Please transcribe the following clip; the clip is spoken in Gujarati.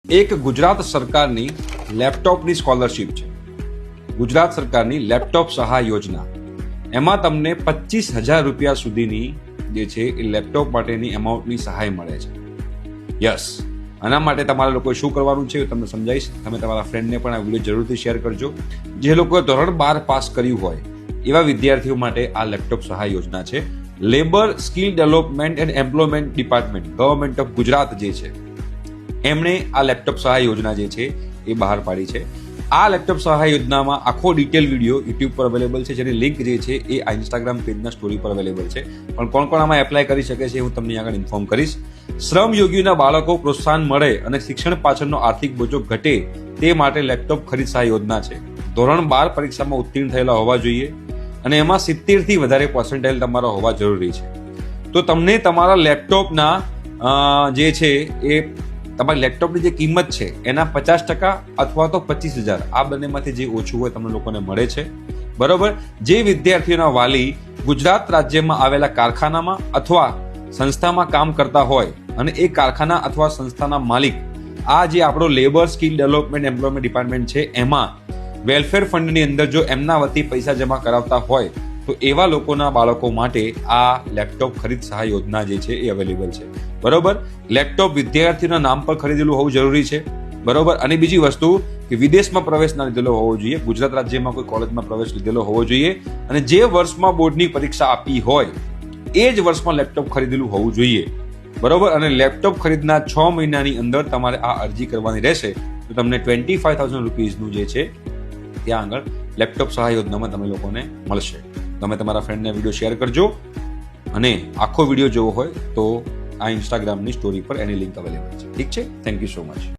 એક ગુજરાત સરકારની લેપટોપની સ્કોલરશિપ છે. ગુજરાત સરકારની લેપટોપ સહાય યોજના. એમાં તમને 25,000 રૂપિયા સુધીની જે છે એ લેપટોપ માટેની અમાઉન્ટની સહાય મળે છે. યસ, આના માટે તમારા લોકોએ શું કરવાનું છે તમને સમજાવીશ. તમે તમારા ફ્રેન્ડને પણ આ વિડીયો જરૂરથી શેર કરજો. જે લોકોએ ધોરણ 12 પાસ કર્યું હોય એવા વિદ્યાર્થીઓ માટે આ લેપટોપ સહાય યોજના છે. Labour skill development and employment department government of Gujarat જે છે એમણે આ લેપટોપ સહાય યોજના જે છે એ બહાર પાડી છે. આ લેપટોપ સહાય યોજનામાં આખો ડિટેલ વિડીયો યુટ્યુબ પર અવેલેબલ છે, જેની લિંક જે છે એ આ ઇન્સ્ટાગ્રામ પેજના સ્ટોરી પર અવેલેબલ છે. પણ કોણ કોણ આમાં એપ્લાય કરી શકે છે હું તમને આગળ ઇન્ફોર્મ કરીશ. શ્રમયોગીના બાળકો પ્રોત્સાહન મળે અને શિક્ષણ પાછળનો આર્થિક બોજો ઘટે તે માટે લેપટોપ ખરીદ સહાય યોજના છે. ધોરણ 12 પરીક્ષામાં ઉત્તીર્ણ થયેલા હોવા જોઈએ અને એમાં 70 થી વધારે પર્સન્ટાઇલ તમારા હોવા જરૂરી છે. તો તમને તમારા લેપટોપના જે છે એ તમારી લેપટોપની જે કિંમત છે એના 50% અથવા તો 25,000 આ બંનેમાંથી જે ઓછું હોય તમને લોકોને મળે છે. બરોબર. જે વિદ્યાર્થીઓના વાલી ગુજરાત રાજ્યમાં આવેલા કારખાનામાં અથવા સંસ્થામાં કામ કરતા હોય અને એ કારખાના અથવા સંસ્થાના માલિક આ જે આપણો labour skill development employment department છે એમાં વેલફેર ફંડની અંદર જો એમના વતી પૈસા જમા કરાવતા હોય તો એવા લોકોના બાળકો માટે આ લેપટોપ ખરીદ સહાય યોજના જે છે એ અવેલેબલ છે. બરોબર. લેપટોપ વિદ્યાર્થીના નામ પર ખરીદેલું હોવું જરૂરી છે. બરોબર. અને બીજી વસ્તુ કે વિદેશમાં પ્રવેશ ના લીધેલો હોવો જોઈએ, ગુજરાત રાજ્યમાં કોઈ કોલેજમાં પ્રવેશ લીધેલો હોવો જોઈએ અને જે વર્ષમાં બોર્ડની પરીક્ષા આપી હોય એ જ વર્ષમાં લેપટોપ ખરીદેલું હોવું જોઈએ. બરોબર. અને લેપટોપ ખરીદના 6 મહિનાની અંદર તમારે આ અરજી કરવાની રહેશે તો તમને 25,000 રૂપીઝનું જે છે ત્યાં આગળ લેપટોપ સહાય યોજનામાં તમે લોકોને મળશે. તમે તમારા ફ્રેન્ડને વિડીયો શેર કરજો અને આખો વિડીયો જોવો હોય તો આ ઇન્સ્ટાગ્રામની સ્ટોરી પર એની લિંક અવેલેબલ છે. ઠીક છે. Thank you so much.